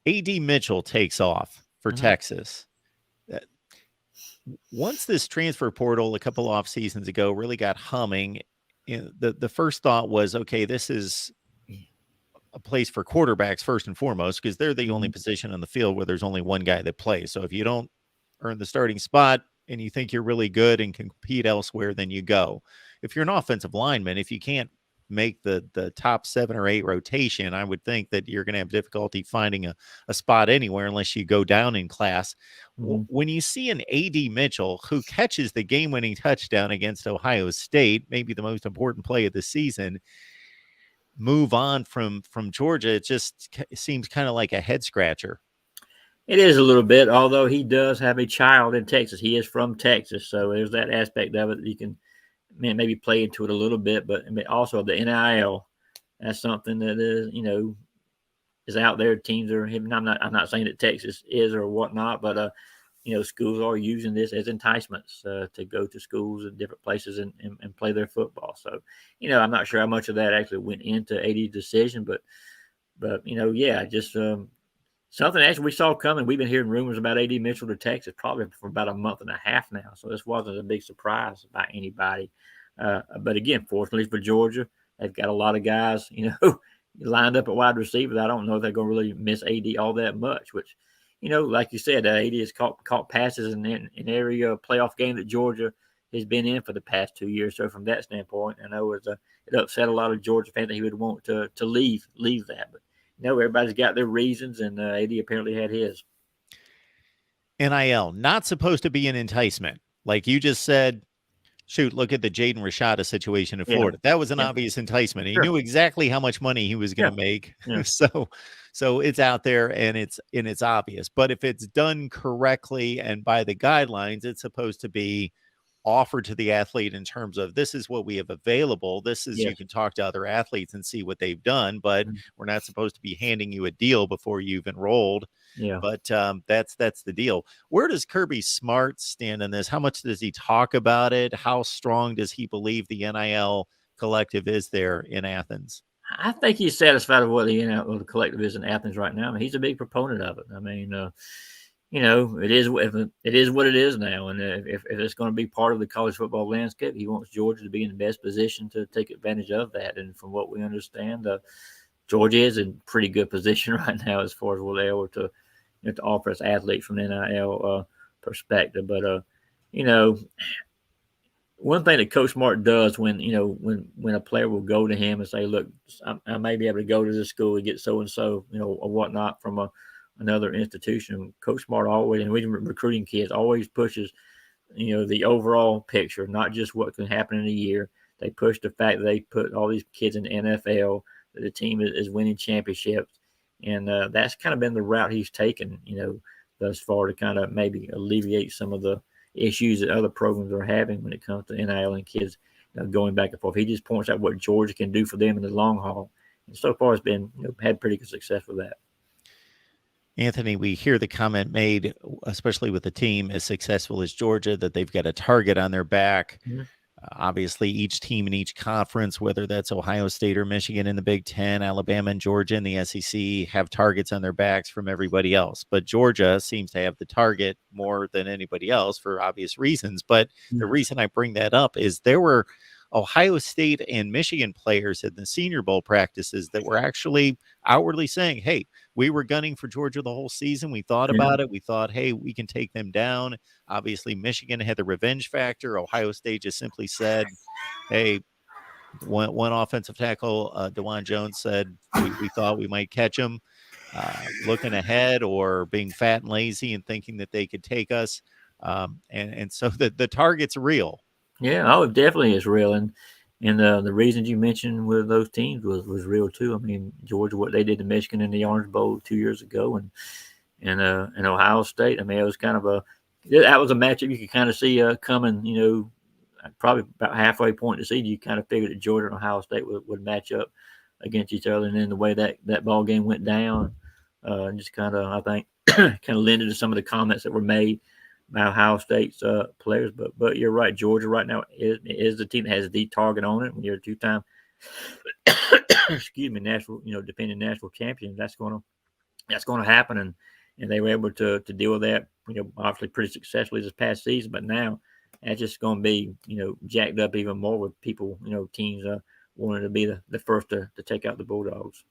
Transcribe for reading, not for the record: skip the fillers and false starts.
A.D. Mitchell takes off for Mm-hmm. Texas. Once this transfer portal a couple off seasons ago really got humming, the first thought was, okay, this is a place for quarterbacks first and foremost, because they're the only position on the field where there's only one guy that plays. So if you don't earn the starting spot and you think you're really good and can compete elsewhere, then you go. If you're an offensive lineman, if you can't make the top 7 or 8 rotation, I would think that you're going to have difficulty finding a spot anywhere unless you go down in class. When you see an A.D. Mitchell who catches the game-winning touchdown against Ohio State, maybe the most important play of the season, move on from Georgia, it just seems kind of like a head scratcher. It is a little bit, although he does have a child in Texas. He is from Texas, so there's that aspect of it that you can maybe play into it a little bit. But also the NIL, that's something that is out there. Teams are. I'm not saying that Texas is or whatnot, but schools are using this as enticements to go to schools in different places and play their football. So, I'm not sure how much of that actually went into AD's decision, but just something actually we saw coming. We've been hearing rumors about A.D. Mitchell to Texas probably for about a month and a half now. So this wasn't a big surprise by anybody. But again, fortunately for Georgia, they've got a lot of guys, lined up at wide receivers. I don't know if they're going to really miss A.D. all that much, which, like you said, A.D. has caught passes in every playoff game that Georgia has been in for the past 2 years. So from that standpoint, I know it upset a lot of Georgia fans that he would want to leave that. But everybody's got their reasons, and A.D. apparently had his. NIL, not supposed to be an enticement. Like you just said, shoot, look at the Jaden Rashada situation in Florida. That was an obvious enticement. He knew exactly how much money he was going to make. Yeah. So it's out there and it's obvious. But if it's done correctly and by the guidelines, it's supposed to be offered to the athlete in terms of, this is what we have available. This is, you can talk to other athletes and see what they've done, but we're not supposed to be handing you a deal before you've enrolled. Yeah. But that's the deal. Where does Kirby Smnart stand in this? How much does he talk about it? How strong does he believe the NIL collective is there in Athens? I think he's satisfied with what the collective is in Athens right now. I mean, he's a big proponent of it. I mean, it is what it is now. And if it's going to be part of the college football landscape, he wants Georgia to be in the best position to take advantage of that. And from what we understand, Georgia is in pretty good position right now as far as what they're able to offer us athletes from the NIL perspective. But one thing that Coach Smnart does when a player will go to him and say, "Look, I may be able to go to this school and get so and so, or whatnot from another institution." Coach Smnart always, and we've been recruiting kids, always pushes, the overall picture, not just what can happen in a year. They push the fact that they put all these kids in the NFL, that the team is winning championships, and that's kind of been the route he's taken, thus far, to kind of maybe alleviate some of the issues that other programs are having when it comes to NIL and kids going back and forth. He just points out what Georgia can do for them in the long haul, and so far it's been had pretty good success with that. Anthony, we hear the comment made, especially with a team as successful as Georgia, that they've got a target on their back. Mm-hmm. Obviously, each team in each conference, whether that's Ohio State or Michigan in the Big Ten, Alabama and Georgia in the SEC, have targets on their backs from everybody else. But Georgia seems to have the target more than anybody else for obvious reasons. But the reason I bring that up is there were Ohio State and Michigan players in the Senior Bowl practices that were actually outwardly saying, hey, we were gunning for Georgia the whole season. We thought about it. We thought, hey, we can take them down. Obviously, Michigan had the revenge factor. Ohio State just simply said, hey, one offensive tackle, DeJuan Jones, said we thought we might catch him. Looking ahead or being fat and lazy and thinking that they could take us. And so the target's real. Yeah, it definitely is real. And the reasons you mentioned with those teams was real too. I mean, Georgia, what they did to Michigan in the Orange Bowl 2 years ago, and Ohio State. I mean, it was kind of that was a matchup you could kind of see coming. Probably about halfway point in the season, you kind of figured that Georgia and Ohio State would match up against each other. And then the way that ball game went down, just kind of, I think, kind of lended to some of the comments that were made by Ohio State's players. But you're right, Georgia right now is the team that has the target on it. When you're a two-time, national, defending national champion, that's going to that's going to happen, and they were able to deal with that, obviously pretty successfully this past season. But now that's just going to be, jacked up even more with people, teams wanting to be the first to take out the Bulldogs.